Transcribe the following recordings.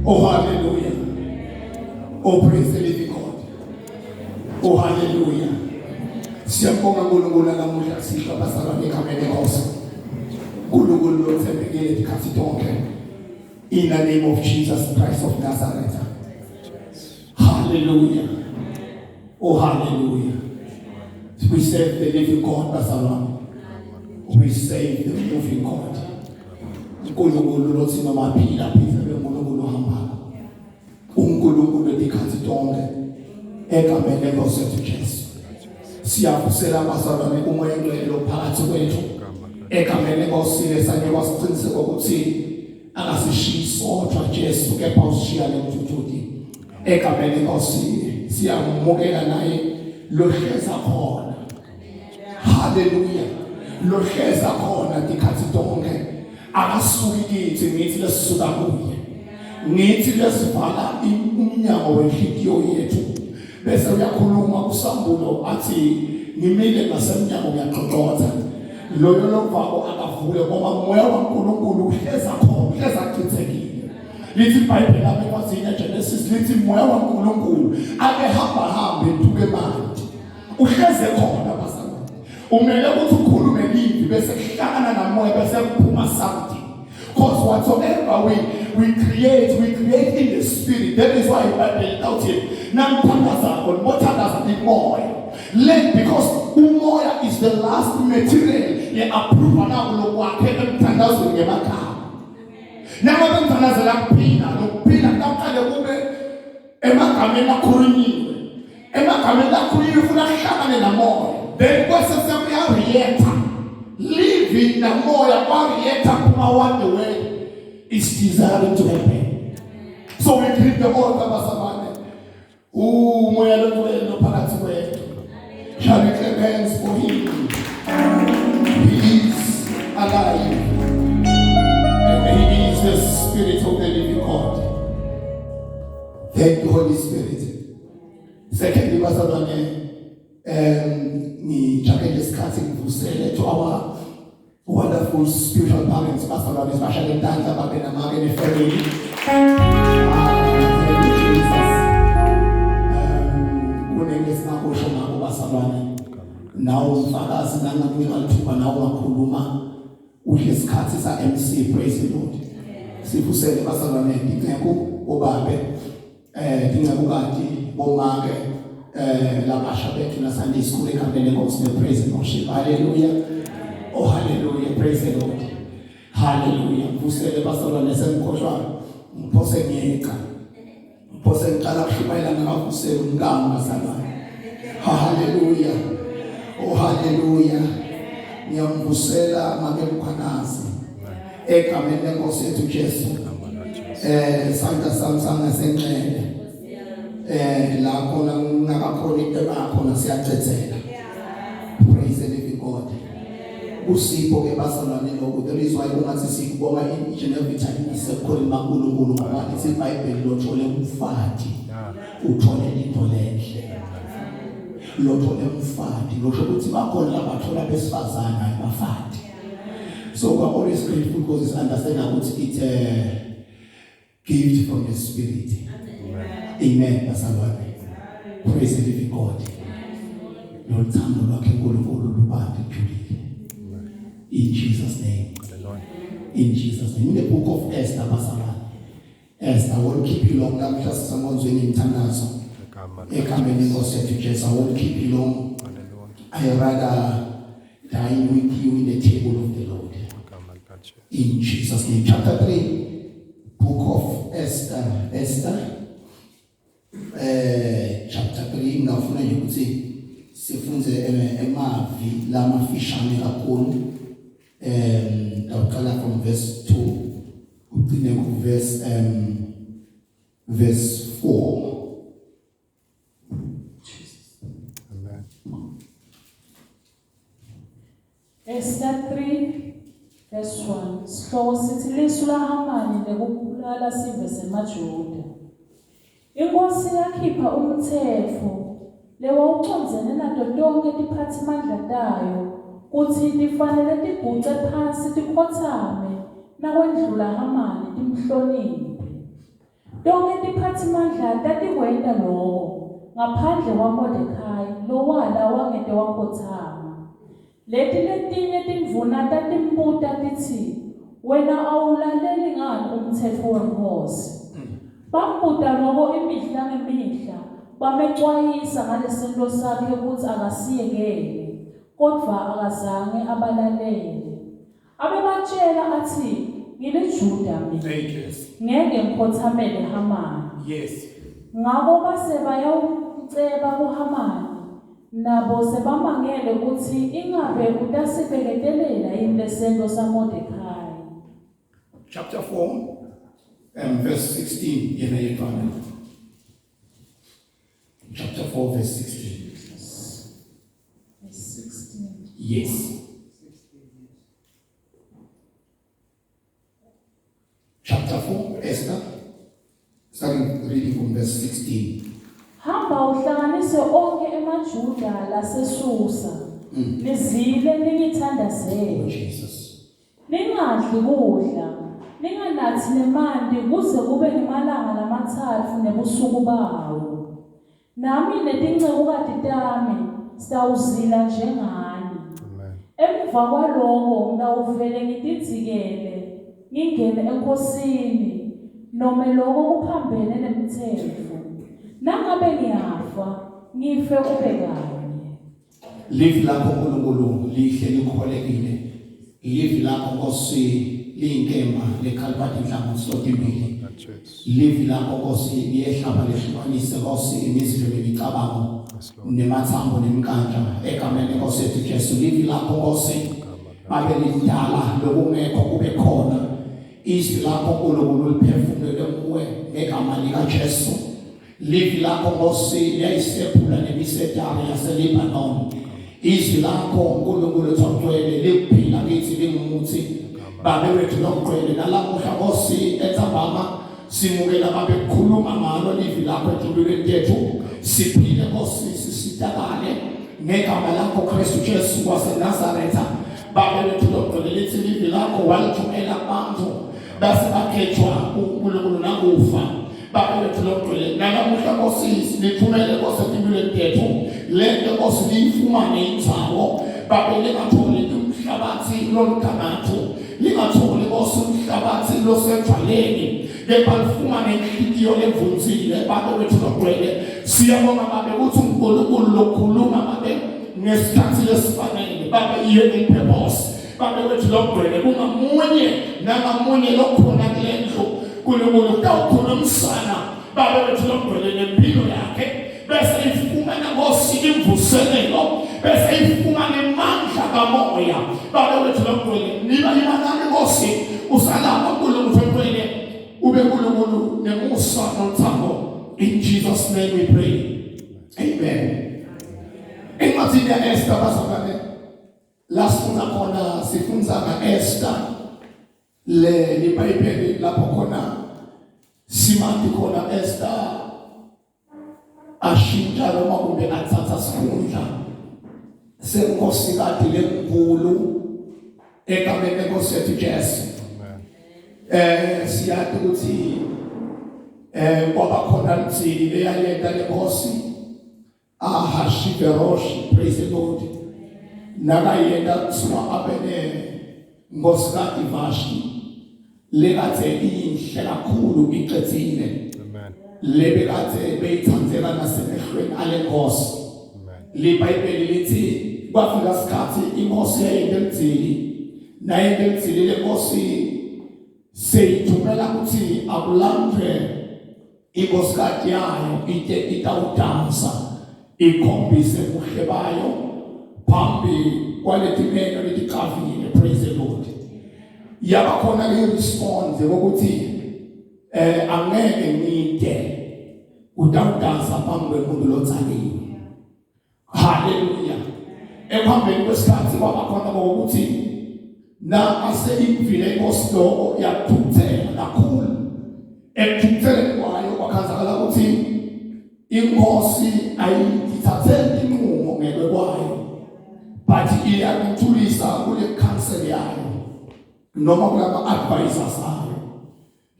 Oh, hallelujah. Oh, praise the living God. Oh, hallelujah. Siyabonga uNkulunkulu namuhla sihla basalwane egameni lenkosi. uNkulunkulu lothembekile dikhathi tonke. In the name of Jesus Christ of Nazareth. Hallelujah. Oh, hallelujah. We serve the living God, basalwane. We save the moving God. uNkulunkulu lothi noma phila phila uNkulunkulu ohamba. uNkulunkulu dikhathi tonke egameni lenkosi yethu Jesu. Siyavusela bazalwane umoya engcwele phakathi kwethu egameni lenkosi lesanye kwasiqiniseka ukuthi angasishiyi sodwa Jesu kepha usishiya nemthuthuthi egameni lenkosi. Siyamukela naye lohleza khona. Hallelujah. Lohleza khona dikhathi tonke akasuki kithi ngithi lesisuka kuye ngithi lesivala umnyango wenhliziyo yethu bese uyakhuluma kusambulo athi ngimile ngasemnyango ngiyaxoxotha loyo lovako akavule ngoba umoya kaNkulunkulu uhleza khona uhleza kuchithekile. Lithi iBhayibheli lapha ekwazini eGenesis lithi umoya kaNkulunkulu akehamba hambe entuke manje uhleze khona bazalwane. Umele ukuthi ukhulume livi bese kuhlangana namoya bese kuphuma something. Because whatsoever we create in the spirit. That is why iBhayibheli lithi namthandaza ngomothandaza imoya. Let because umoya is the last material ye approve na lokwakhe emthandazweni ngemakhala. Noma bemthandazela kuphila lokuphila kuqale kube emagameni akhulunyiwe. Emagameni akhulunyiwe ufuna kuhlangane namoya. Then kwase sekuyareacta. Living the moya reacta kuma one the way is desiring to happen. So we greet the Lord abasabane. Moya lo phakathi kwethu. Shall we clap hands for him? He is alive. And he is the Spirit of the living God. Thank you, Holy Spirit. Secondly, bazalwane, ngijabulela isikhathi ngivusele to our wonderful spiritual parents, bazalwane, especially intandla babe namake nefamily. Kunesingakusho ngabo bazalwane. Nawo umfakazi nangakunika lithuba nawo ngakhuluma uhle isikhathi sa MC, praise the Lord. Sivusele bazalwane ngicebo obabe ngicebo kati bomake labasha bethu na Sunday school ekhambele ngosine praise and worship. Hallelujah. Oh hallelujah, praise the Lord. Hallelujah. Mvusele bazalwane semkhoshwa mphose ngiyeka. Mphose ngiqala kushumayela ngakuvusela umkama bazalwane. Hallelujah. Oh hallelujah. Ngiyamvusela make Mkhwanazi egameni lenkosi yethu Jesu. Sandla sami sangasenxele. La khona ngakakhona into bakhona siyachethela. Praise the living God. Usipho ke bazalwane lokho there is why ungathi sikubonga each and every time isekhuluma uNkulunkulu ngoba ithi iBhayibheli lothole umfati uthole into lenhle. Lothole umfati losho ukuthi bakhona labathola besifazana abafati. So we're always grateful because it's understanding ukuthi it's a gift from the Spirit. Amen. Bazalwane. Praise the living God. Lord, thando lwakhe uNkulunkulu lubande julile. In Jesus' name. In Jesus' name. In the book of Esther, bazalwane. Esther, I won't keep you long. I'm just someone's winning tangazo. I won't keep you long. I rather dine with you in the table of the Lord. In Jesus' name. Chapter 3, book of Esther. Chapter 3, ngafuna nje ukuthi sifunze emavi lamafishane kakhulu. Dawuqala from verse 2 ugcine ku verse 4. Esther 3 verse 1. Sihloko sithi lisu laHamani lekubulala sive semaJuda. Inkosi yakhipha umthetho lewawucondzene nato tonke tiphathimandla tayo kuthi tifanele tiguce phansi tikhothame nakwendlula Hamani timhloniphe. tonke tiphathimandla tatikwenta lokho ngaphandle kwaMordekhai lowala wangete wakhothama. Leti letinye tindvuna tatimbuta tithi, wena awulaleli ngani umthetho wenkosi? Bambuta loko imihla ngemihla, bamexwayisa ngalesento sakhe ukuthi akasiyekele, kodwa akazange abalalele. Abebatshela athi, ngiliJuda mina, ngeke ngikhothamele Hamani. Yes. Ngako base bayawuceba kuHamani, nabo sebamangele ukuthi ingabe utasibeketelela yini lesento saMordekhai. Chapter 4 and verse 16 in the Bible. Chapter 4 verse 16. Verse 16. Yes. Chapter 4, Esther. Starting reading from verse 16. Hamba uhlanganise onke emaJuda laseSusa. Nizile ningithandazele. Oh Jesus. Ningadli kudla, ninganathi nemandi kuze kube ngemalanga lamathathu nebusuku bawo. Nami netincekukati tami sitawuzila njengani. Emva kwalokho ngawuvele ngitidzikele, ngingene enkosini, noma lokho kuphambene nemithetho. Nangabe ngiyafa, ngife kube kanye. Live lakho uNkulunkulu lihle likholekile. Live lakho Nkosi liyinkemba lekhalipati inhlango sotimbili. Live lakho Nkosi liyehlaba lehlukanise Nkosi imizilo nemicabango nemathambo nemikandla egameni Nkosi ethu Jesu. Live lakho Nkosi babe lidala lokungekho kube khona. Izwi lakho uNkulunkulu liphefumule kuwe ngegama lika Jesu. Live lakho Nkosi liyayisephula nemisedari yaseLebanon. Izwi lakho uNkulunkulu thogcwele likuphila kithi lingumuthi. Babe wethu lomgcwele nalamuhla Nkosi etsambama simukela babe kukhuluma ngalo livi lakho empilweni yethu. Siphile Nkosi sisitakale ngegama lakho Kristu Jesu waseNazaretha. Babe wethu lomgcwele lithi livi lakho walithumela abantu base bakhethwa uNkulunkulu nakufa. Babe wethu lomgcwele nalamuhla Nkosi lithumele Nkosi empilweni yethu. Lento Nkosi liyifumane indzawo. Babe lingatholi umhlabathi lomgangatho. Lingatholi Nkosi umhlabathi losendvaleni. Kepha lifumane inhliziyo evunzile. Babe wethu lomgcwele siyabonga babe ukuthi uNkulunkulu lokhuluma babe ngesikhathi lesifanele. Babe iye ngepurpose. Babe wethu lomgcwele kungamunye nangamunye lokhona kulendlu uNkulunkulu utawukhulumisana babe wethu lomgcwele nempilo yakhe. Bese ifumana Nkosi imvuselelo, bese ifumana amandla kamoya. Babe wethu lomgcwele niba imanani Nkosi usalapha uNkulunkulu wethu ube uNkulunkulu nemusa nothando. In Jesus' name we pray. Amen. Incwadi ya Esther bazalwane lasifunda khona sifunza ngaEsther le iBhayibheli lapho khona simathi khona Esther ashintsha noma kumbe athatha sikhundla senkosikazi lenkulu egameni leNkosi yethu Jesu. Siyathi ukuthi kwaba khona umthili leyayenda lenkosi Ahashiveroshi, praise the Lord. Nakayenda kuswa abene nkosikazi Vashi lekathe inhle kakhulu iqedile. Lebekathe beyithandzela nasemehlweni alenkosi. LeBhayibheli lithi kwafika isikhathi inkosi yayenda emthili naye emthili lenkosi seyithumela ukuthi akulandwe inkosikazi yayo itawudansa ikhombise ubuhle bayo phambi kwaletimeno letikavile. Praise the Lord. Yaba khona ke response ukuthi angeke ngide utawudansa phambi kwemuntu lotsaliwe. Hallelujah. Ekuhambeni kwesikhathi kwaba khona ukuthi na ase imvile inkosi lokho yakuthuthela kakhulu. Ekuthuthela kwayo kwakhazakala ukuthi inkosi ayithathele inqumo ngeke kwayo, but iyakuthulisa kule council yayo noma kulama advisors ayo.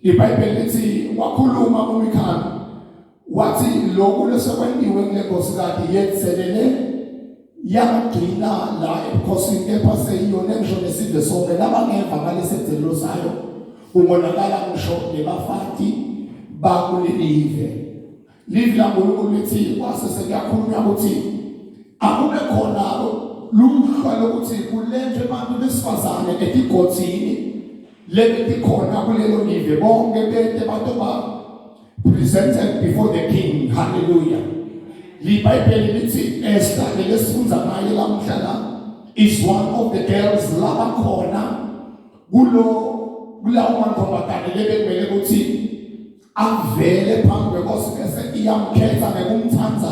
IBhayibheli lithi wakhuluma umama Mkhwanazi wathi lokho lesekwendiwe kulenkosikazi yethelele yagcina la ebukhosini kepha seyiyona ngisho nesizwe sonke nabangeva ngalesethelelo sayo ubonakala ngisho nebafati bakulelive live la ngoNkulunkulu lithi kwase sekuyakhulunywa ukuthi akube khona luhla lokuthi kulethwe abantu besifazane etigodini lebetikhona kulelo live bonke bete bantu ba presented before the king. Hallelujah. Libhayibheli lithi Esther lesifunda ngayo lamhlala is one of the girls laba khona kulawo mantombazane lebekumele ukuthi avele phambi kwenkosi bese iyamkhetha nekumthanza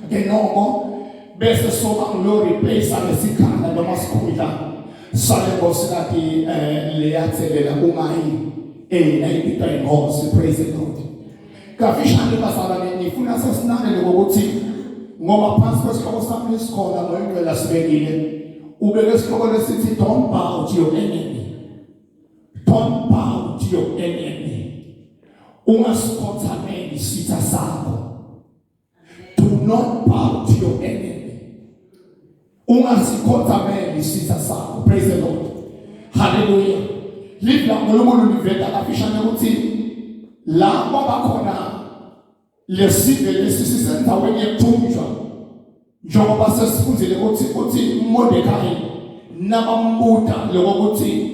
ngenongo bese soba lo replace ngesikhala noma sikhundla sale nkosikazi leyathelela ungayi nayipita inkosi. Praise the Lord. Kafishane basalane nifuna sesinanele ngokuthi ngoba phansi kwesihloko sami esikhona ngoyingcwele sibekile ubeke isihloko lesithi don't bow to your enemy. Don't bow to your enemy. Ungasikhotsameli Sitsa Sakho. Do not bow to your enemy. Ungasikhotsameli Sitsa Sakho. Praise the Lord. Hallelujah. Live la ngoNkulunkulu liveta kafishane ukuthi la babakhona lesive lesisisendaweni yekuthunjwa njengoba sesifunzile ukuthi Mordecai nabambuta lokuthi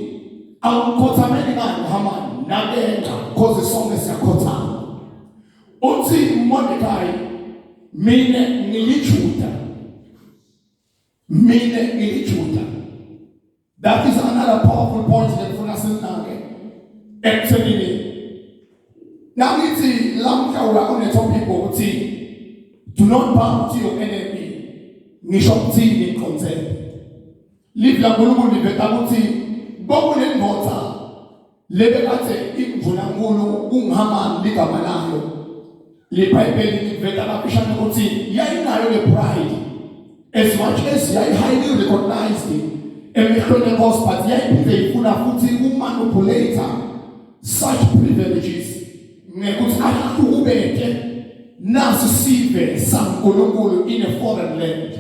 awukhothameli ngani Hamani nakenza cause sonke siyakhothama uthi Mordecai mina ngilijuda. That is another powerful point ngifuna sinake actually. Now it's lamkhawula on the topic ukuthi do not bow to your enemy. Ngishokuthini concept. Live la ngoNkulunkulu liveta ukuthi bokunendvodza lebekathe imvula nkulu ungahamani ligama layo. LeBhayibheli liveta lapishana ukuthi yayinayo le pride as much as yayi highly recognized emehlweni enkosi but yayiphinde ifuna futhi umanipulator such privileges ngekuthi akubeke nasi sive sankulunkulu in a foreign land.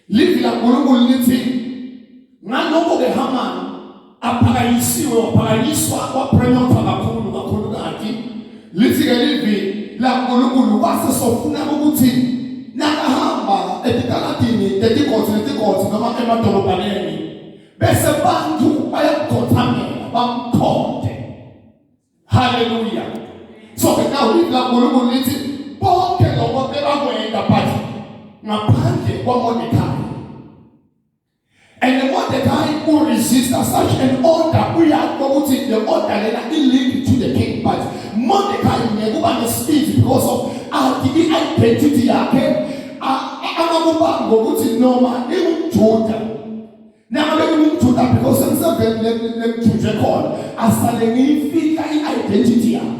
Live la nkulunkulu lithi ngaloko ke Hamani aphakanyiswa kwapremota kakhulu kati lithi ke livi la nkulunkulu kwase sofuna ukuthi nakahamba etikaladini etikoti noma emadolobaneni bese bantu bayakhothamela bamkhonde. Hallelujah. So now live la nkulunkulu lithi bonke lokho bebakwenza but ngaphandle kwaMordecai. And the Mordecai who resist such an order, we are going to the order that he linked to the king. But Mordecai never the speech because of the identity yake. Amakuba ngokuthi noma imjuda. Now let me do that because some them to record asale ngifika identity yakhe.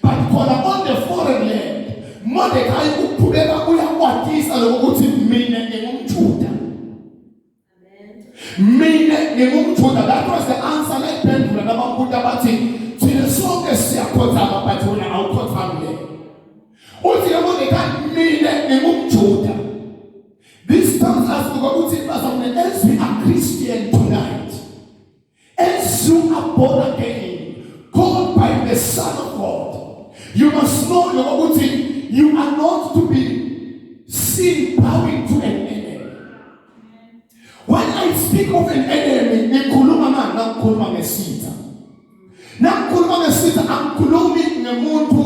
But khona on the foreign land, Mordecai ukubeka uyakwatisa lokuthi mina ngingumjuda. That was the answer like pendula nabambuta bathi thina sonke siyakhothama but wena awukhothami. Uthi Mordecai mina ngingumjuda. This tells us ukuthi as we are Christian tonight, as you are born again, called by the Son of God, you must know ukuthi you are not to be seen bowing to an enemy. When I speak of an enemy, nakhuluma ngeSitsa. Nakhuluma ngeSitsa angikhulumi ngemuntu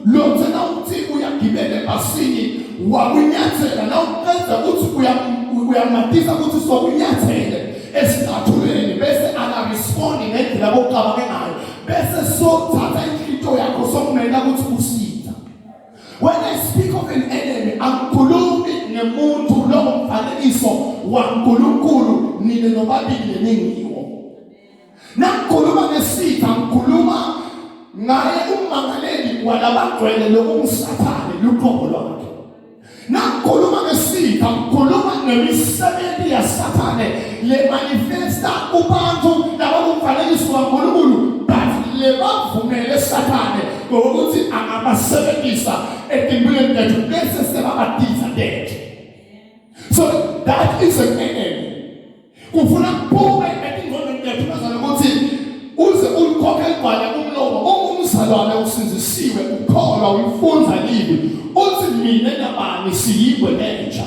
lothena uthi uyagibela ebhasini wakunyathela nawuqeda uthi uyamatisa ukuthi sokunyathele esinathuleni bese ana respond ngendlela bokuqabanga ngayo bese sothatha inhlito yakho sokumela ukuthi uSitsa. When I speak of an enemy, angikhulumi ngemuntu lo mfanekiso waNkulunkulu nina nobabili ningiwo. Nakhuluma ngeSitsa ngikhuluma ngaye umangaleli walabagcwele lokungisathane luqobo lwakhe. Nakhuluma ngeSitsa ngikhuluma ngemisebenzi yasathane le manifesta kubantu labakumfanekiso waNkulunkulu but le bavumele Sathane ngokuthi angabasebenzisa etimpilweni tethu bese sebabadiza tethu. So that is an enemy. Kufuna kuphume etingqondweni tethu bazana ukuthi uze ulikhokhe libhale umlomo umzalwane usinzisiwe ukholwa uyifunza libi uthi mina nabani siyibwe entsha.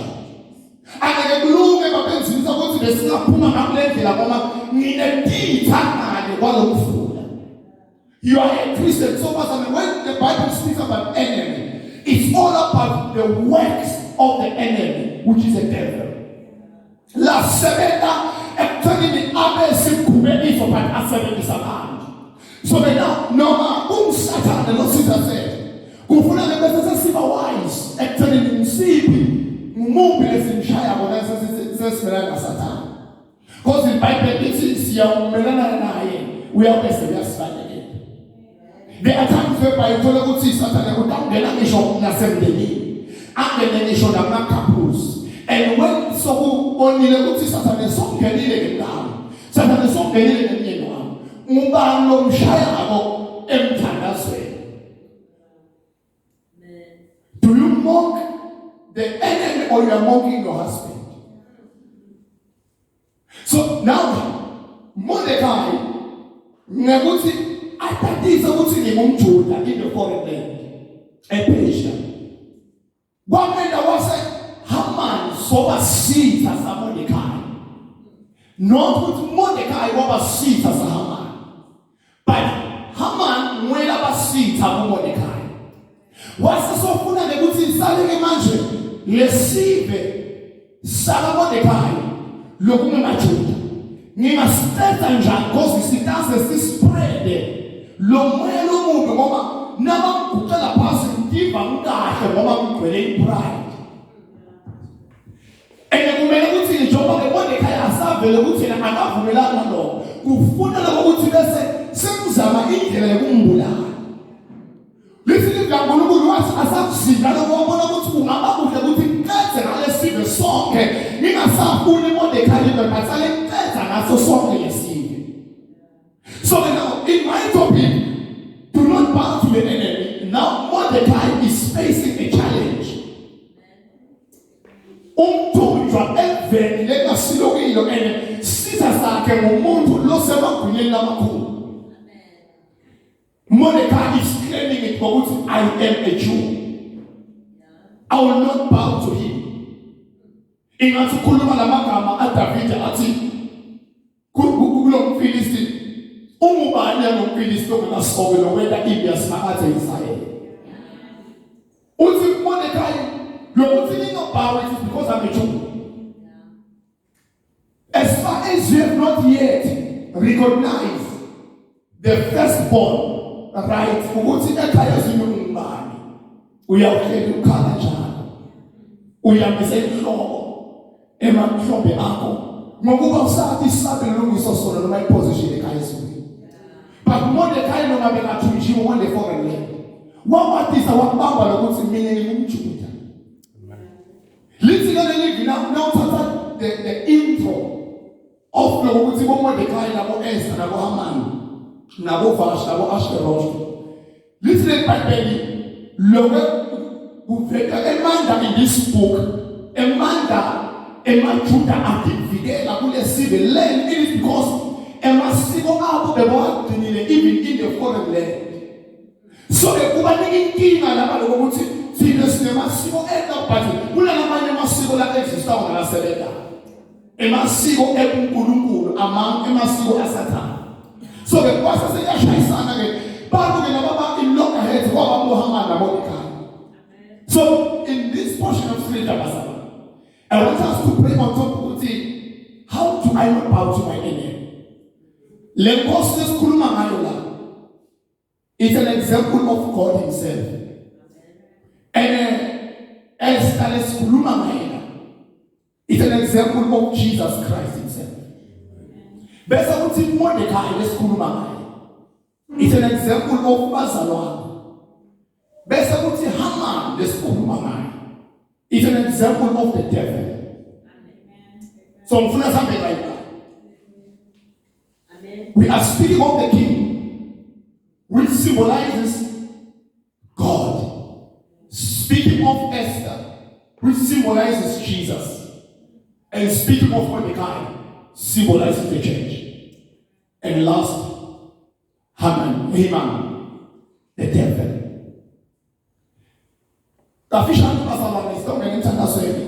Angeke kulunge babenzisa ukuthi besingaphuma ngakulendlela ngoba nginetitha ngale kwalokufuna. You are a Christian, so when the Bible speaks about enemy, it's all about the works of the enemy, which is the devil. La sebenda ekuthenini abe sikhumeliso but asebenzisa abantu. So now noma umsathane lo Sitsa said kufuneka bese siba wise ekuthenini msiphi umumbi lesimshaya bona sesimelana naSathane. Because in Bible it says siyamelana naye uyabese uyasibalekela. There are times whereby uthola ukuthi Sathane utangena ngisho nasemndenini angene ngisho nama-couples. And when so onile ukuthi Sathane songenile ngendawo Sathane songenile ngemnyeni wami ngubani lo mshayako emthandazweni. Do you mock the enemy or you are mocking your husband? So now Mordecai ngekuthi atatiza ukuthi ngingumJuda in the foreign land ePersia. Kwamenda wase Haman soba Sitsa sa Mordecai. Not with Mordecai waba Sitsa sa Haman. But Haman mwela ba Sitsa ku Mordecai. Wase sofuna ngekuthi saleke manje lesive sala Mordecai lokunge maJuda. Ngingasithetha njani because sitase sispread lo moya lo muntu ngoba nabamguqela phasi ndiva ngikahle ngoba ngigcwele ipride. Kumele ukuthi njengoba Mordecai asavele ukuthi yena akavumelana nalokho kufuneka ukuthi bese semzama indlela yokumbulala. Lithi kaNkulunkulu wathi asakusika lokho ubona ukuthi kungaba kuhle ukuthi qedze ngalesive sonke ningasafuni Mordecai into bathale qedza ngaso sonke lesive. So now in my topic, do not bow to the enemy. Now Mordecai is facing a challenge. Umthunjwa eveni lengasilokilo ene Sitsa sakhe ngumuntu losemagunyeni lamakhulu. Mordecai is claiming it because I am a Jew. I will not bow to him. Ingathi khuluma lamagama aDavid athi kulo Philistine umubani yomphilistine ongasikobela wenda ibias makathe Israel. Uthi Mordecai lokuthi ningabow it is because I'm a Jew. As far as you have not yet recognized the firstborn right ukuthi ekhaya zinumbani uyawuhlela ukhala njalo uyambise inhloko emamhlombe akho ngokuba usathi isabe lungiso sona noma iposition ekhaya zini. But Mordecai noma bengathunjiwe one day foreign land wawathisa wakubamba lokuthi mina ngingumJuda. Lithi leli now thatha the intro of lokuthi Mordecai nabo Esther nabo Haman nabo Vash nabo Ashtaroth. Lithi le Bible lokho kuvela emanda in this book emanda emaJuda akivikela kule civil land. It is because emasiko abo bebawagcinile even in the foreign land. So kuba ninkinga lapha lokuthi thina sinemasiko engabathi kulamanye amasiko la exista ngalasebenza emasiko enkulunkulu among emasiko asathana. So bekwasa seyashayisana ke babuke nababa in lockerheads kwaba Muhammad naboDikha. So in this portion of scripture I want us to pray on top of it. How do I not bow to my enemy? It's an example of God himself. And it's an example of Jesus Christ himself. It's an example of Bazalwan. It's an example of the devil. So we are speaking of the king. which symbolizes God. Speaking of Esther, which symbolizes Jesus. And speaking of Mordecai, symbolizes the church. And last, Haman, the devil. Kafishani bazalwane isonke ngimthandazweni.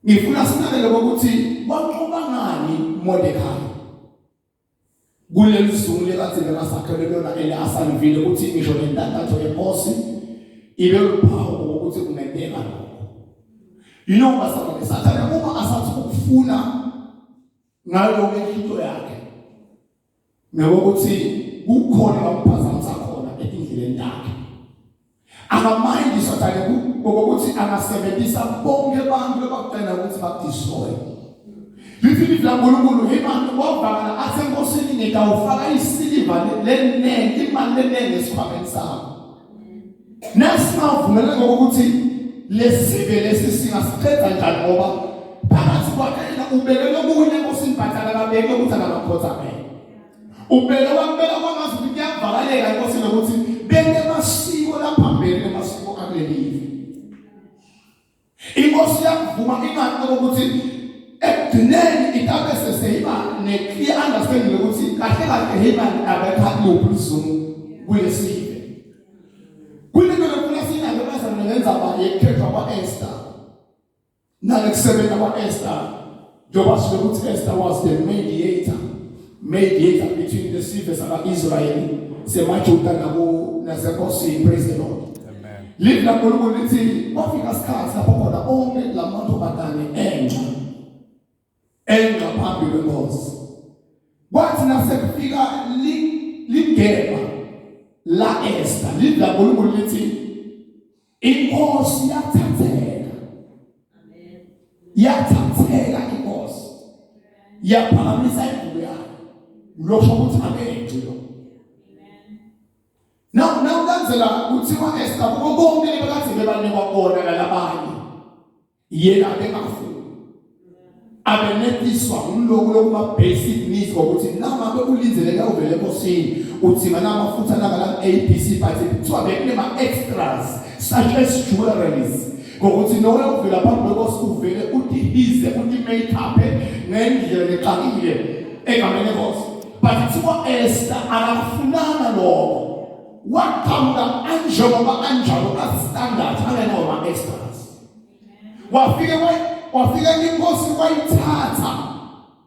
Ngifuna sinanele ukuthi waqoba ngani Mordecai. Kuleli suku lekade bekasakhele lona ele asalivile ukuthi ngisho nentandatho yenkosi ibe uphawu ukuthi kungenteka lokho. You know bazalwane sathana uma asathi ukufuna ngayo into yakhe. Ngokuthi kukhona ukuphazamisa khona endleleni yakhe. Akamind sathana ngokuthi angasebenzisa bonke abantu abaqela ukuthi badestroy. Lithi laNkulunkulu Haman wabhala athi enkosini ngikawufaka isiliva lenene imali lenene esikhwameni sakho. Nasimavumela ngokuthi lesibe lesisingasiqeda njani ngoba phakathi kwakhe ubekele okunye enkosini bhathana babeke ukuthi akakhotsameli. Ubele wabela kwangazi ukuthi kuyavakaleka enkosini ukuthi beke masiko laphambili emasiko akulelive. Inkosi yakuvuma ingathi ukuthi ekugcineni itabe seseyiba ne-clear understanding ukuthi kahle kahle Haman abekhathi lophuzumu kulesive. Kulento lokufuna sinake bazana ngenza ba yekhethwa kwa-Esther. Nangekusebenza kwa-Esther, njengoba sile ukuthi Esther was the mediator between the civil zaka-Israel semajuda nasenkosini. Praise the Lord. Live la Nkulunkulu lithi kwafika isikhathi lapho khona onke lamantombazane enqa phambi kwenkosi. Kwathi nasekufika ligeba la Esther, live la Nkulunkulu lithi inkosi yathatheka. Yathatheka inkosi. Yaphakamisa impilo yakhe. Lokho ukuthi akengcilo. Now kanzela kuthiwa Esther konke lebekade bebanikwa kona labanye. Yena bengafuni. Abenetiswa umloku lokuma basic needs ukuthi nama bekulinzeleka uvele enkosini uthi mana amafutha nangala ABC party kuthiwa bekunema extras such as jewelries. Ngokuthi nowe uvela phambi kwenkosi uvele udihize uthi makeup ngendlela exakile egameni lenkosi. But kuthiwa Esther akafunanga lokho. Waqhamuka anjengoba anjalo asistandard angenoma extras. Wafika inkosi wayithatha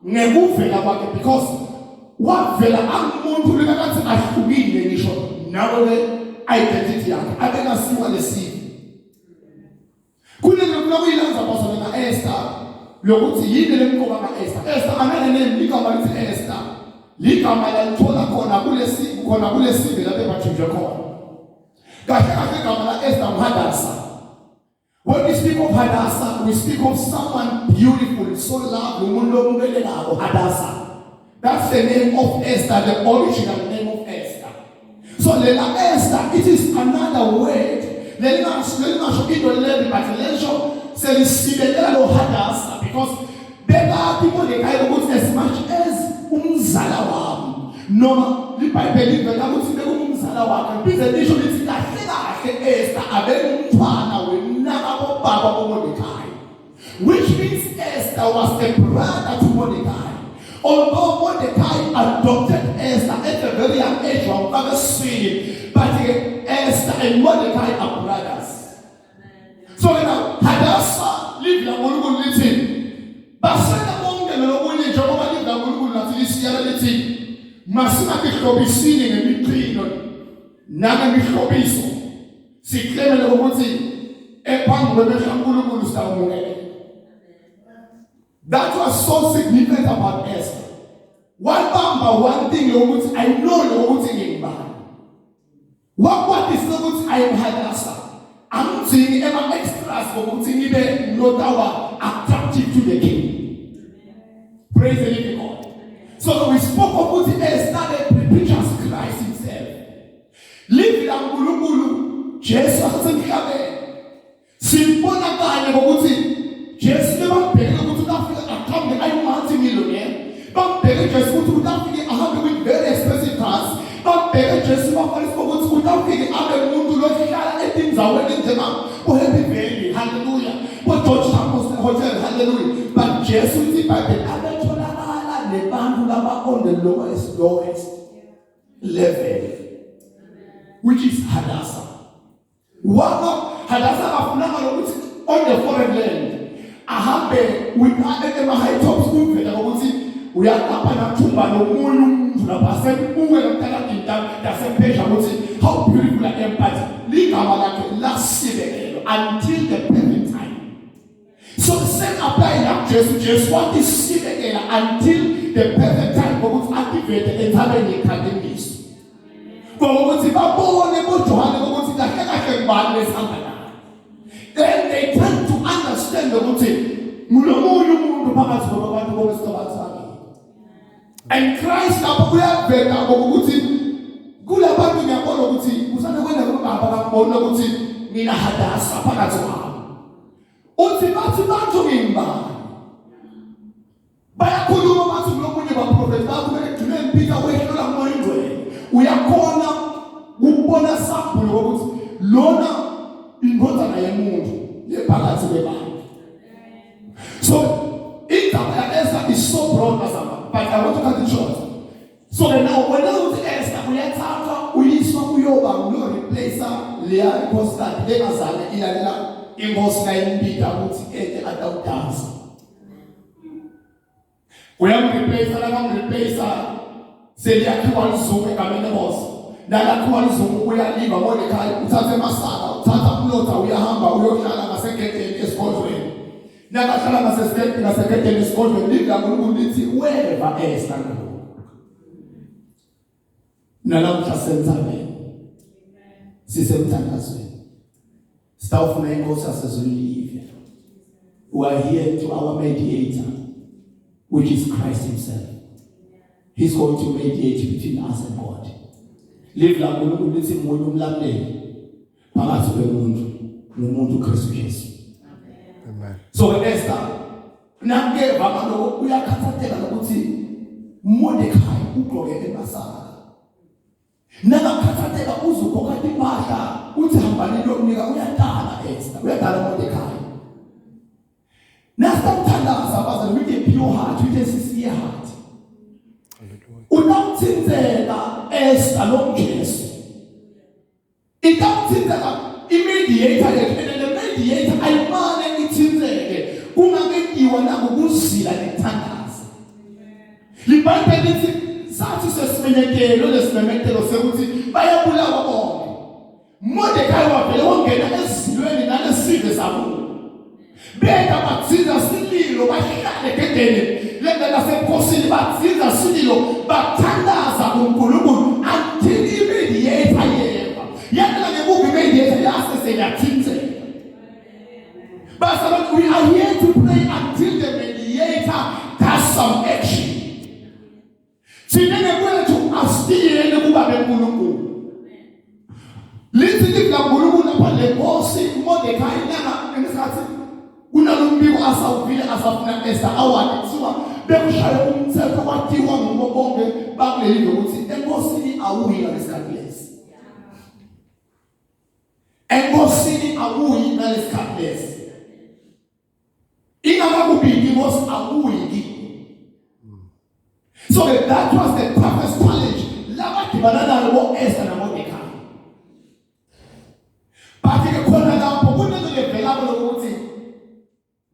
ngekuvela kwakhe because wavela angumuntu lekade ahlukile ngisho nawe le identity yakhe abengasiwa lesive. Kunento lokuyilanza phosana kaEsther lokuthi yini lemqoka kaEsther. Esther anene igama lithi Esther. Ligama lalithola khona kulesive lapho ebathinjwe khona. Kahle igama la Esther uHadassah. When we speak of Hadassah, we speak of someone beautiful, so lovely, Hadassah. That's the name of Esther, the original name of Esther. So Lela Esther, it is another word. Lela show people learn, but let's show Hadassah because there are people that I would as much as Umzalawam. No, the Bible believes that I would say Umzalawam. Please, they should be Esther, which means Esther was a brother to Mordecai. Although Mordecai adopted Esther at a very young age from father sin, but Esther and Mordecai are brothers. So now Hadassah lived like one listen. But among them, no one is Jehovah lived like one reality. Masima Kikobi sinning and be clean. Naga Mikobiso. Si claim le ukuthi ephambi kwebehlangulunkulu sawumukela. That was so significant about Esther. One thing ukuthi I know ukuthi ngibani. What is ukuthi I am Hadassah. I'm saying ever extras ukuthi ngibe notawa attractive to the king. Praise the living God. So we spoke about Esther, the preacher's Christ himself. Live la Nkulunkulu Jesu asemhlabeni. Sibona kanye ngokuthi Jesu lebambheke ukuthi utafika akhambe ayi multi-millionaire. Bambheke Jesu ukuthi utafike ahambe with very expensive cars. Hallelujah. But Jesus uthi Bible abetholakala nebantu laba on the lowest level, which is Hadassah. Hadassah afunanga lokuthi on the foreign land ahambe with high tops kumvela ukuthi uyaqapha nathumba nomunye umuntu lapha sekubuke lokuthatha indawo yasePesha ukuthi how beautiful and empathy ligama lakhe lasibekelo until the perfect time. So the same apply like Jesus want is sibekela until the perfect time ukuthi activate enthabeni yekhademiso. Ngokuthi babone boJohane ukuthi kahle kahle ngibani lesihamba naye. Then they tend to understand ukuthi mulomunye umuntu phakathi kwabantu bokusebenza. And Christ lapho uyavela ngokuthi kulabantu ngiyabona ukuthi usana kwenda kubaba bakubona ukuthi mina Hadassah phakathi kwabo. Uthi bathi bantu ngibani. Bayakhuluma bathi lomunye baprofeti bakubele egcineni Peter wehlola moya ingcwele. Uyakhona ukubona sambulo ukuthi lona indodana yomuntu lephakathi kwabantu. So indaba Esther is so broad but I want to cut it short. So now when I was Esther uyathatha uyiswa kuyoba uyo replacer leya inconstant engazana ilalela inkosi kayimpita ukuthi eke atawudansa. Uyamreplacer replacer seliyakhiwa izungu egameni lenkosi. Nalakhiwa izungu uyaliva Mordecai uthathe emasaka uthatha umlotha uyahamba uyohlala ngasekheteni esigodlweni. Nakahlala ngasekheteni esigodlweni livla uNkulunkulu lithi weva Esther lo. Nalamhla senzabe. Sisemthandazweni. Sitawufuna inkosi yasezulwini. We are here to our mediator, which is Christ himself. He's going to mediate between us and God. Live la uNkulunkulu lithi umuntu umlamleli phakathi kwemuntu nomuntu uKristu Jesu. Amen. So Esther nakeva manje uyakhathatela ukuthi Mordecai ugqoke emasaka. Nakakhathatela uzugqoka impahla uthi hambani lokunika uyadala Esther uyadala Mordecai. Nasamthandaza baza with a pure heart, with a sincere heart. Unamthinzela Esther lomjesu. Itamthinzela imediator and the mediator ayimane ithinzeke kungakediwa nakukuzila nethandaza. Libhayibheli lithi sathi sesimenyekelo lesimemetelo sekuthi bayabulawa bonke. Mordecai wavele wongena ezilweni nalesive sabo. Beka bathiza sililo bahlale egedeni lenda lasenkosini bathiza sililo bathandaza uNkulunkulu until imediator yeva yena ngekubi imediator yaseseyathinze. But we are here to pray until the mediator does some action. Sinenge kwethu asiyele kuba beNkulunkulu. Lithi likaNkulunkulu lapha lenkosi Mordecai nanga ngesikhathi kunalombiko asawuvile asafuna Esther awani kuthiwa bekushaya umthetho kwathiwa ngoba bonke bakuleli ukuthi enkosini awuyi ngesikhathi lesi. Enkosini awuyi ngesikhathi lesi. Ingakakubiki inkosi awuyi. So that was the toughest challenge. Labadibana nalo Esther na Mordecai. But khona lapho kunelevela lokuthi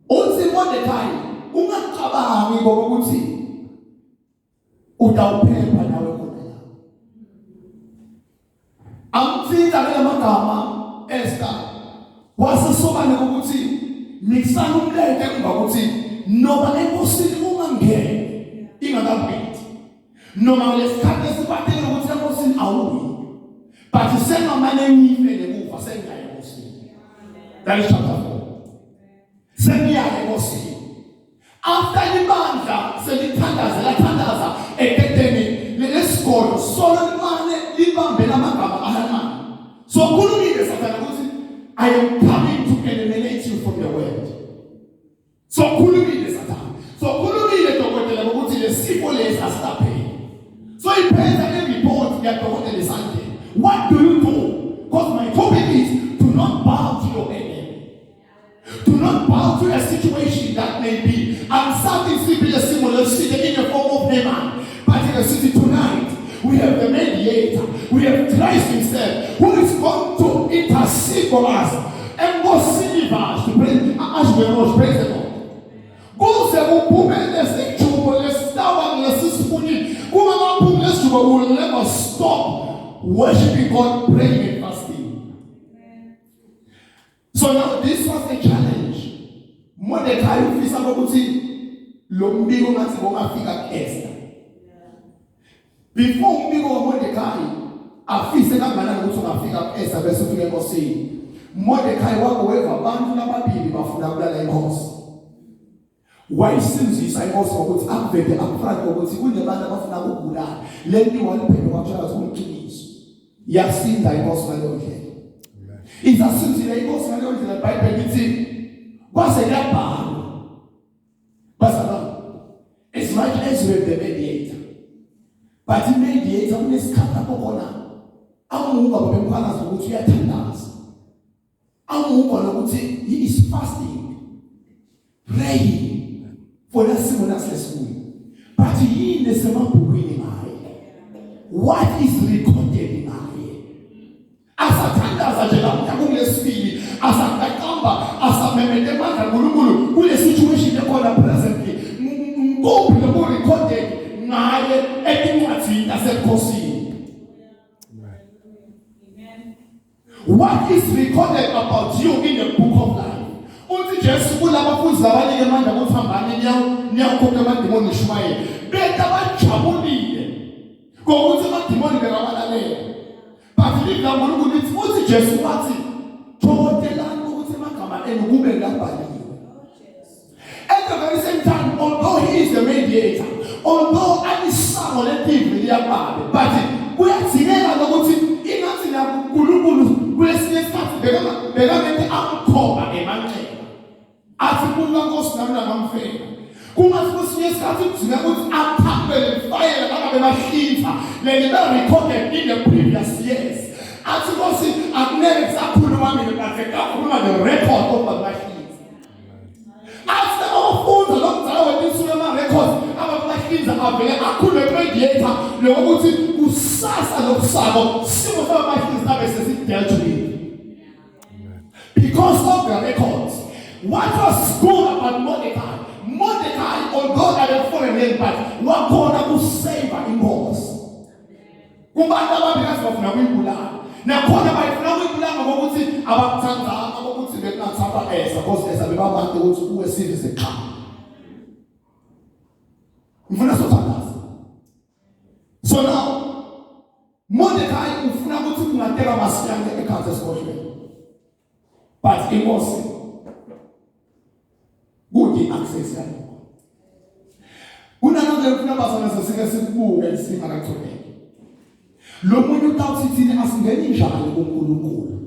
uthi Mordecai ungacabangi ngokuthi utawuphepha nawe khona la. Amthinta le magama Esther wasesokane ukuthi nikusana umlente ngokuthi noma enkosini ungangena ingakabhethi noma lesikhathi esibathe ukuthi enkosini awuyi but sengamane ngife lekufa sengaye enkosini. That is chapter 4. Sengiyaye enkosini after libandla selithandaza lathandaza egedeni lesikolo Solomon libambe lamagama ahamani. So kulungile sathana ukuthi I am coming to eliminate you from your word. So kulungile sathana. So kulungile dokotela ukuthi lesifo lesi asitapheli. So iphenza report yakho Sunday. What do you do? Because my topic is do not bow to your enemy. Do not bow to a situation that may be something simply similar seated in the form of Haman. But in the city tonight, we have the mediator. We have Christ himself who is going to intercede for us and go see us to pray. As we know, praise the Lord. Go say, let's trouble, let's start, let's spooning. Let's will never stop worshiping God, praying and fasting. So now this was a challenge. Mordecai ufisa ukuthi lo mbiko ngathi bongafika Esther. Before umbiko wa Mordecai afise kangakanani ukuthi ungafika Esther bese ufike enkosini. Mordecai waboweva abantu lababili bafuna kulala inkosi. Wayisinzisa inkosi ukuthi akuvele upfront ukuthi kunebantu abafuna ukubulala. Lento waliphendwe kwathiwa kumqiniso. Yasinda inkosi ngaleyo ndlela. Isasinzile inkosi ngaleyo ndlela iBhayibheli lithi kwase kuyabhalwa. Basaba, as much as we have the mediator, but the mediator unesikhathi lapho khona amuka babemkhwanazi ukuthi uyathandaza. Amuka lokuthi he is fasting, praying for that simo nasesikuyo. But yini esemabhukwini ngaye? What is recorded ngaye? Asathandaza nje lapha kulesibili, asakaqamba, asamemete manje uNkulunkulu kule situation ekhona presently. Ngophi lo recorded ngaye encwadini yaseNkosini. What is recorded about you in the book of life? Uthi Jesu kulabafuzi labanike manje ukuthi hambani niyakhokha amadimoni nishumayele. Beta bajabulile ngokuthi amadimoni bekabalalele. But lithi uNkulunkulu lithi uthi Jesu wathi thokotelani ukuthi amagama enu kube ngabhaliwe. At the very same time, although he is the mediator, although anisango leTV liyababe, but kuyadingeka ukuthi ingathi nakuNkulunkulu kwesinye isikhathi bekamete amkhomba emanxeba. Athi kuNkosi nami ngamfela. Kungathi kwesinye isikhathi kudinga ukuthi aphambele fire laba bemahlinza leli recorded in the previous years. Athi Nkosi akunele kusakhuluma mina kahle kakhuluma the record of bamahlinza. After abafundi lokuzala wethu ama-records abamahlinza avele akhulume mediator lokuthi kusasa lokusabo simo sabamahlinza abe sesidealt with. Because of the records. What was good about Mordecai? Mordecai, although at a foreign land, but wakhona kuseva inkosi. Kubantu ababikazi bafuna ukuyibulala. Nakhona bayifuna ukuyibulala ngokuthi abakuthandanga ukuthi bekungathapha Esther, because Esther bebabantu ukuthi uwe series eqhamuka. Ngifuna sothandaza. So now Mordecai ufuna ukuthi kungateka masiyange ekhaya esikolweni. But inkosi good access yakho. Unanonke ufuna bazana sesike sibuke singakathobeki. Lo muntu utawuthi thina asingeni njani kuNkulunkulu.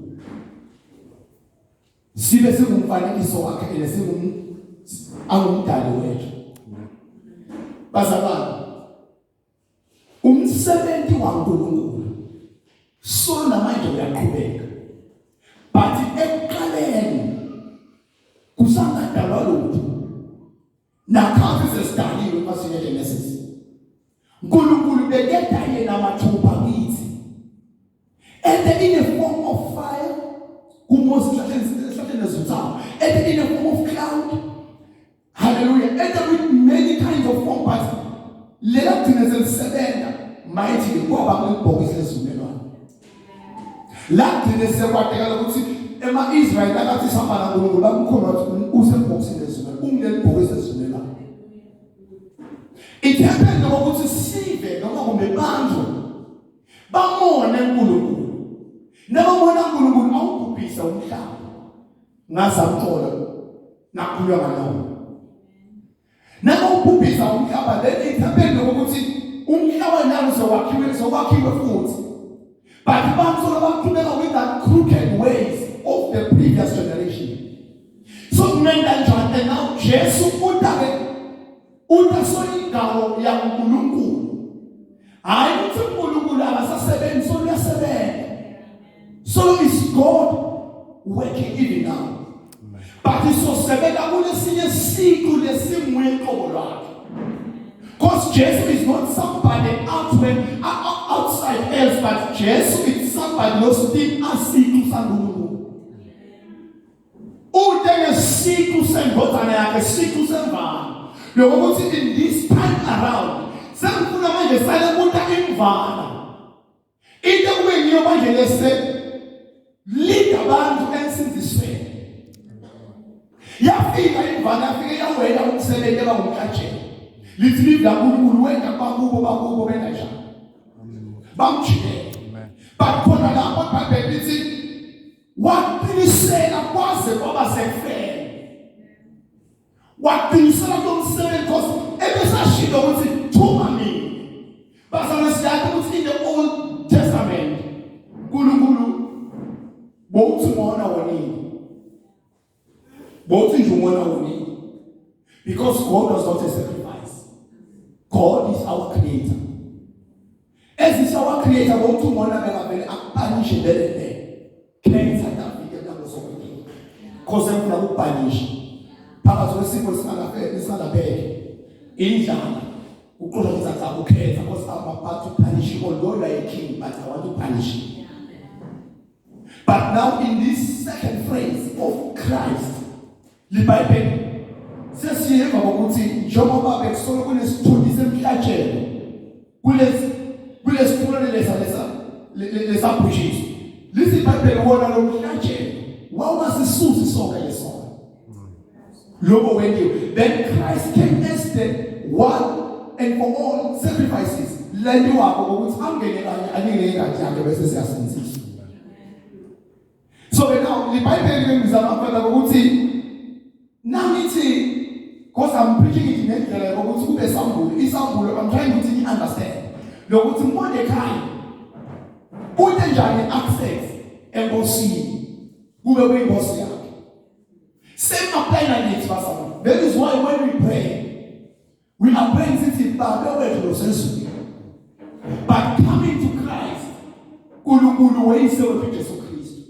Sibe singumfanekiso wakhe angumdali wethu. Bazalwane, umsebenzi waNkulunkulu so namanje uyaqhubeka. But ekuqaleni kusangadalwa lutho. Nakhathi sesidaliwe masine Genesis. Nkulunkulu beketha yena amathupha kithi. And in a form of fire, kuMoses ehlatheni ezuthayo. And in a form of cloud. Hallelujah. And with many kinds of form, but lela thina selisebenza mighty ngoba kulibhokisi lezivumelwano. La thina sekwadekala ukuthi ema-Israyeli akathi sihamba naNkulunkulu bakukhona ukuthi usebhokisini lezivumelwano, ungelibhokisi lezivumelwano. It happened ukuthi sive noma kumbe bantu bamone uNkulunkulu. Nabamona uNkulunkulu awubhubhisa umhlaba. Ngasamthola nakhuluma nawo. Nawubhubhisa umhlaba then it happened ukuthi umhlaba nawo sowakhiwe futhi. But bantu abaqhubeka with that crooked ways of the previous generation. So kumenda njani and now Jesu utasoyindawo yaNkulunkulu. Hayi ukuthi uNkulunkulu akasasebenzi uyasebenza. So is God working even now. But isosebenza kulesinye siqu lesimweqobo lwakhe. Because Jesus is not somebody outside else, but Jesus is somebody who's still asiqu saNkulunkulu. Udenge siqu sendodana yakhe, siqu semvana. Lokho kuthi in this time around, sengifuna manje sale umuntu imvana. Into kube ngiyo manje lese lead abantu ensizisweni. Yafika imvana yafika yawela umsebenzi abangumkatshela. Lithi live la uNkulunkulu wena bakubo benajani. Bamjike. But khona lapho iBhayibheli lithi waqinisela kwaze kwaba sekufela. Waqinisela kumsebenzi because ebesashilo ukuthi thuma mina. Basana siyathi ukuthi in the Old Testament uNkulunkulu bothi ngona wonini. Both in Jumona, because God does not a sacrifice. God is our creator. As is our creator, both to Mona and punish it there. Cleanse and that was okay. Cause them to punish. Papa's recipe is not a bed. In Jana, who could have said, okay, because I'm about to punish you, although you're a king, but I want to punish you. But now in this second phrase of Christ, the Bible says here ukuthi njengoba bekusolo kunesithundi semhlatshelo kulesifuna lesa bushes lisi Bible wona lo mhlatshelo wawasisusi sonke lesona lobo wendiwe. Then Christ came as the one and for all sacrifices lendiwako ukuthi angene kanye anike ingadi yakhe bese siyasenziswa. So now the Bible ngizama ukufaka ukuthi namithi, because I'm preaching it in English, ukuthi kube isambulo, I'm trying to understand. Lokuthi Mordecai uthe njani access enkosini kube kuyinkosi yakhe. Same apply na next person. That is why when we pray, we are praying sithi Baba wethu losezulu. But coming to Christ, uNkulunkulu wayise weJesu Kristu.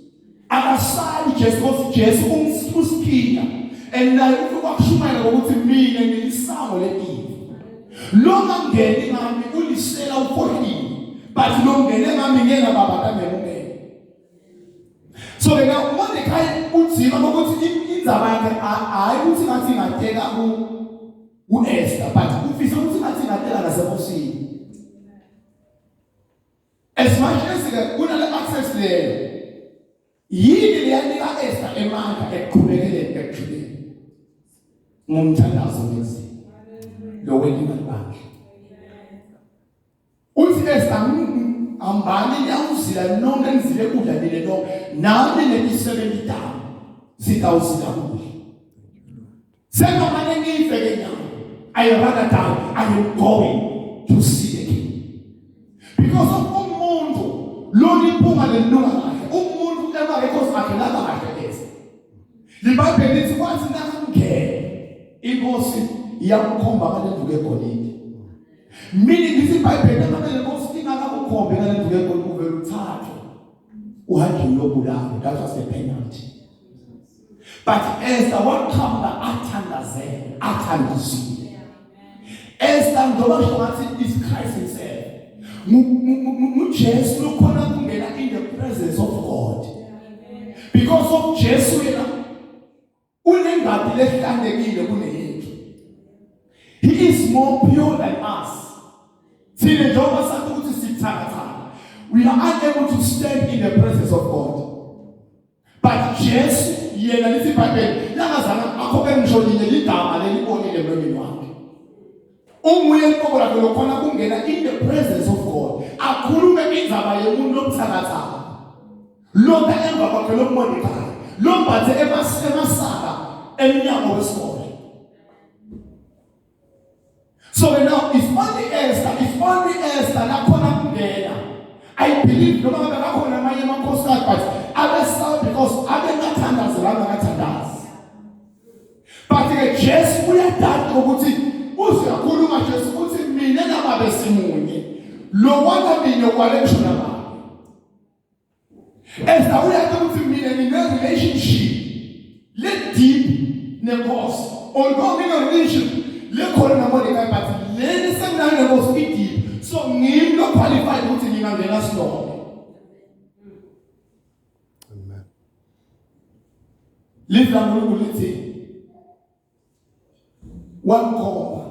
Akasali Jesu umsikiya. And now if you walk shumaila ukuthi mina ngilisamo letivi. Lo ngangeni ngami ulisela ukhonini, but lo ngene ngami ngena baba kamemungene. So now Mordecai uthima ukuthi indzaba yakhe hayi ukuthi ngathi ngateka uEsther, but ufisa ukuthi ngathi ngateka nasenkosini. As much as kunale access leyo, yini leyanika Esther emandla ekuqhubekele ekuthuleni. Ngumthandazo ngezi lo wena bakhe uthi ambani yawuzila nonke ngizile kudla lele lo nami ne-70 days sitawuzila kudla sengamane ngife ke nyama. I rather die. I am going to see the king because of umuntu lo liphunga lenunga lakhe umuntu emake sakhe la kahle ese liBhayibheli lithi wathi nakangena inkosi iyakukhomba ngalevuke egolide. Meaning this iBhayibheli amabele inkosi ingakakukhombe ngalevuke egolide uvela uthathe uhambe uyobulala. That was the penalty. But Esther wakhamba athandazile. Esther njengoba ngathi is Christ himself. Jesu lokhona kungena in the presence of God. Because of Jesu yena unengadi lehlanekile kuneyethu. He is more pure than us. Thina njengoba sathi ukuthi sithakathaka, we are unable to stand in the presence of God. But Jesu yena lithi iBhayibheli langazana akhobe ngisholile ligama lelibonile emlonyeni wakhe. Umuye inqobo lakhe lokhona kungena in the presence of God. Akhulume indzaba yomuntu lomthakathaka. Lo da emva kwakhe lo Mordecai. Lo mbathe emasaka emnyango wesikole. So now it's only Esther lakhona kungena. I believe noma ngabe lakhona amanye amakhosikazi but abesaba because abengathandazelanga ngathandazi. But Jesu uyadada ukuthi uziyakhuluma Jesu ukuthi mina nababe simunye. Lo wanga mina kwaleshona baba. Esther uyadada ukuthi mina ngine relationship. Let nenkosi. Although ngine-religion lekhona naMordekhai but leli semnani nenkosi i-deep. So ngimi lo qualified ukuthi ngingangena silonke. Amen. Live la uNkulunkulu lithi wakhomba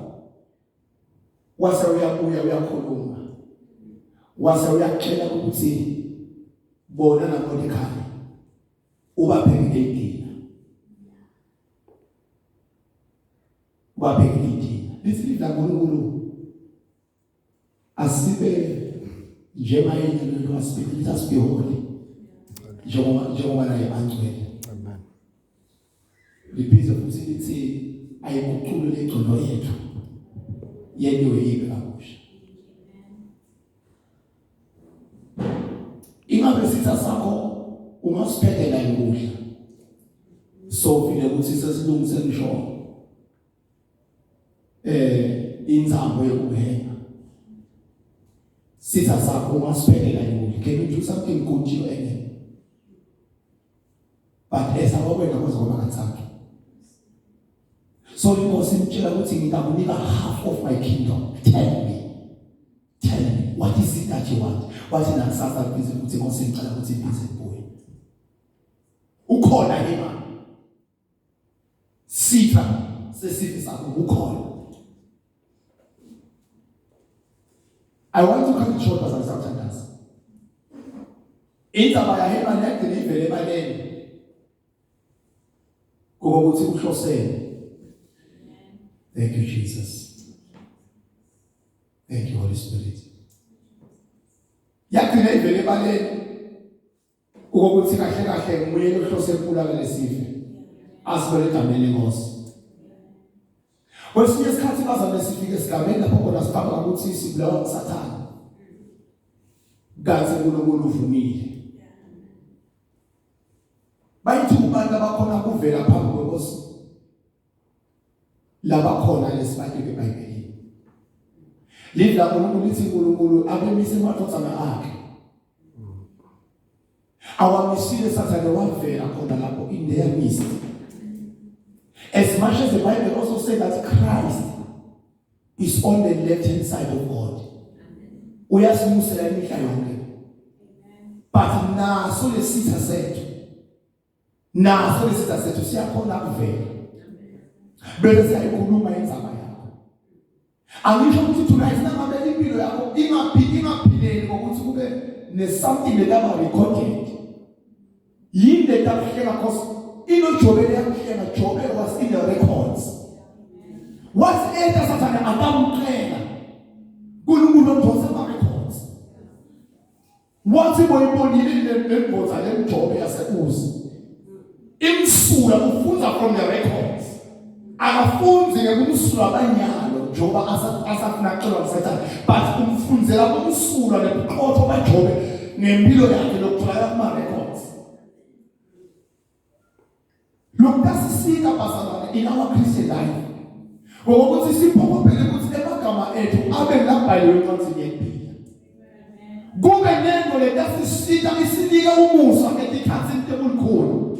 wase uyakhuluma wase uyacela ukuthi bona naMordekhai ubaphekele idina lithi live la uNkulunkulu asibe njengayenye lento asibe asibe holy njengoba naye angcwele. Amen. Libiza futhi lithi ayikuqulule ingcondo yethu yeniwe yibe kabusha. Ingabe Sitsa sakho ungasiphetela ukudla so vile ukuthi sesilungise ngisho inzambo yokuhema. Sitsa sakho ungasiphetela ukudla. Can you do something good to your enemy? But as awawena kwezoba ngathaki. So inkosi imtshela ukuthi ngitakunika half of my kingdom. Tell me, what is it that you want? Wathi nakusasa kubhizi ukuthi inkosi ngicela ukuthi ibhizi kubuye. Ukhona ke manje. Sitha sesifi sakho ukhona. I want to cut it short as I sometimes. Indaba yahema nekade ivele ebaleni. Ukuthi uhlosele. Thank you, Jesus. Thank you, Holy Spirit. Yakhe ivele ebaleni. Ukuthi kahle nguye ohlose ukubulala lesife. Asibele egameni lenkosi. Kwesinye isikhathi bazame sifike esigameni lapho khona sicabanga ukuthi sibulawa nguSathane. Kanti uNkulunkulu uvumile. Bayithi abantu abakhona kuvela phambi kwenkosi. Laba khona lesibanye beBhayibhelini. Live la uNkulunkulu lithi uNkulunkulu abemise amadoda akhe. Awamisile Sathane wavela khona lapho in their midst. As much as the Bible also says that Christ is on the left-hand side of God. Uyasimusela imihla yonke. But naso lesitha sethu siyakhona kuvela. Bese siyayikhuluma inzaba yakho. Angisho ukuthi tonight nangabe impilo yakho ingaphileli ngokuthi kube ne-something that recorded. Yinde takuhlenga cause inojobele yakuhlenga jobele was in the records. What else Sathane akamqhela uNkulunkulu omdonsa ama-records. Wathi boyibonile lembotha lemjobe yasekuzi. Imsula ufunza from the records. Akafunzi ngekumsula abanyalo njoba asafuna kucelwa nguSathane, but umfunzela kumsula nebuqotho bajobe ngempilo yakhe lokuthola kuma-records. Look, that's the pastor in our Christian life. Ngokuthi siphokophele ukuthi emagama ethu abe labhaliwe encwadini yempilo. Kube nento lesisika isinika umusa etikhatsini tebukhulu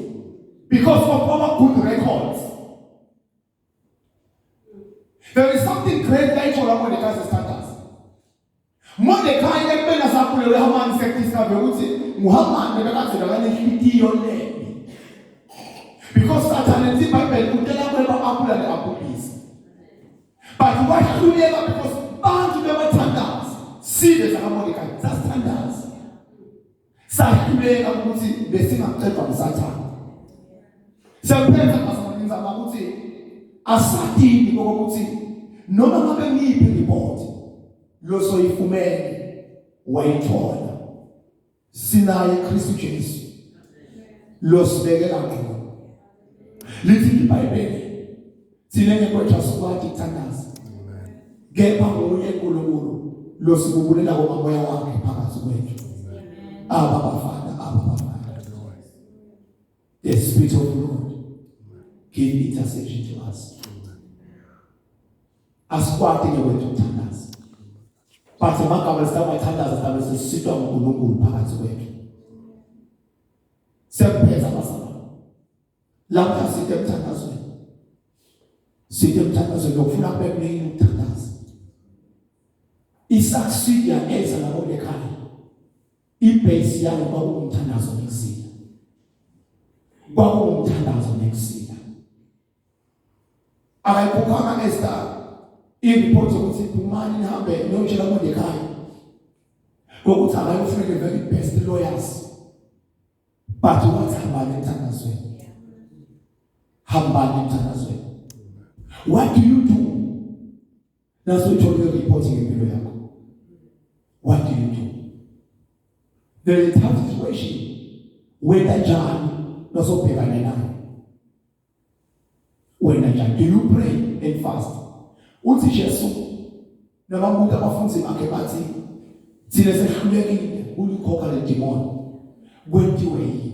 because of our good records. There is something great that you want Mordecai's standards. Mordecai ekubena saphulelwe Haman sekudiscover ukuthi uHaman bekazela kanehliziyo le. Because Sathane ithi iBhayibheli utela kweba aphula leaphulisa. But wahluleka because bantu bebathandaza. Sile zakaMordecai zasithandaza. Sahluleka ukuthi besingaqedwa nguSathane. Semphetha bazamaninza ukuthi asadini ukuthi noma ngabe ngiphi report lo soyifumene wayithola. Sinaye Kristu Jesu. Lo sibekela ngqo. Lithi iBhayibheli thina ngekwethu asukwathi ukuthandaza. Kepha nguye uNkulunkulu lo sikubulela ngomoya wakhe phakathi kwethu. Abafana. The Spirit of the Lord give intercession to us. Asukwathi ngekwethu ukuthandaza. But amagama sithathandaza sabe sisitwa nguNkulunkulu phakathi kwethu. Semphetha basana. Lapha sike emthandazweni. Sithi emthandazweni lokufuna kubekuyini ukuthandaza. Isucceed yaeza lapho ekhaya. Ibase yayo kwakuwumthandazo nekusila. Kwakuwumthandazo nekusila. Akayikhokhanga Esther ireport ukuthi Phumani nihambe niyotshela umuntu ekhaya. Ngokuthi akayofuneka very best lawyers. But what hambani emthandazweni? Hambani emthandazweni. What do you do? That's what you're reporting in the video. What do you do? There is a tough situation where the John does not pay by when the John, do you pray and fast? Uthi Jesu nabamuntu abafunzi bakhe bathi thina sehlulekile ukukhokha le demon kwentiwe yini?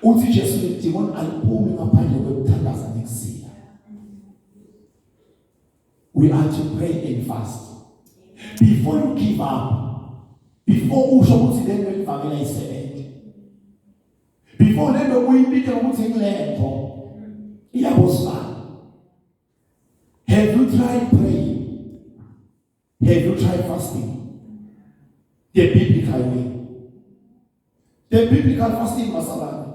Uthi Jesu le demon aliphumi ngaphandle kokuthandaza nekusila. We are to pray and fast. Before you give up, before usho ukuthi le nto ivangela isebenze, before le nto uyibike ukuthi ngilento iyabosana. Have you tried praying? Have you tried fasting? The biblical way. The biblical fasting masalana.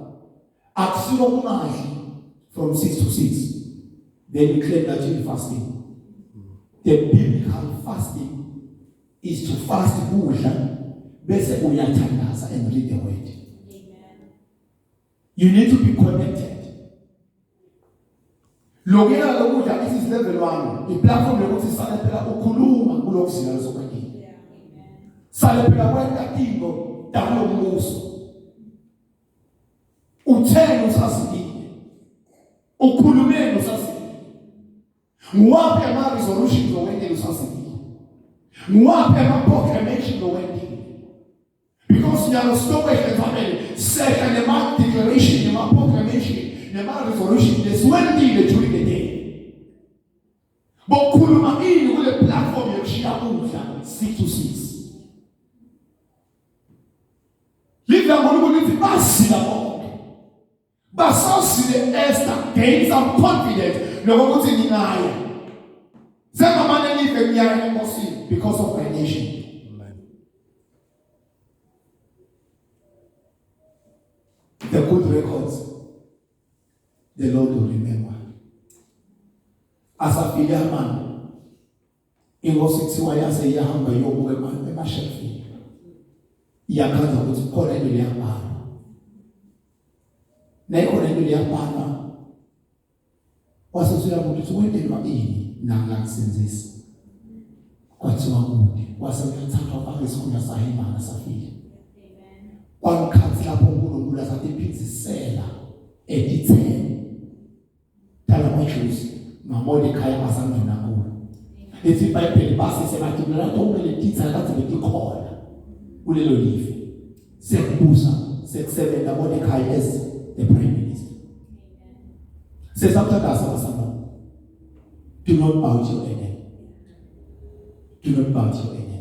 Akusilo kungadli from 6 to 6. Then you claim that you're fasting. The biblical fasting is to fast kudla bese uyathandaza and read the word. Amen. You need to be connected. Lokela lokudla this is level 1. The platform yokuthi sale phela ukhuluma kulokuzila zokwakini. Amen. Sale phela kwenza into dakulombuso. Uthenge usasibile. Ukhulumeni usasibile. Ngwaphi ama resolutions owendele usasibile. Ngwaphi ama proclamation owendele. Because nyalo stop family second the declaration, the proclamation, the resolution leswendile during the day. Bokhuluma ini kule platform yokushiya ukudla 6 to 6. Livla ngoluku lithi basila bonke. Basasile Esther gain some confidence lokuthi nginayo. Zengamane live ngiyaya enkosini because of my nation. The good records, the Lord will remember. As a filial man, ingosi kuthiwa yase iyahamba yobuka emashelfini. Iyakhanza ukuthi khona into liyabhala. Nayikhona into liyabhala. Wasesuyabona ukuthi wendelwa ini nangakusenzisa. Kwathiwa kude. Waseyathathwa phaa isikhundla sahimana safile. Kwakukhathi lapho uNkulunkulu asathi iphizisela editheni tala maJusi maMordekhai asanduna kulo. Lethi iBhayibheli basise bathi mina kumele ditha kathi betikhona kulelo live. Sekubusa sekusebenza Mordekhai as the prime minister. Sesathandaza basama. Do not bow to your enemy. Do not bow to your enemy.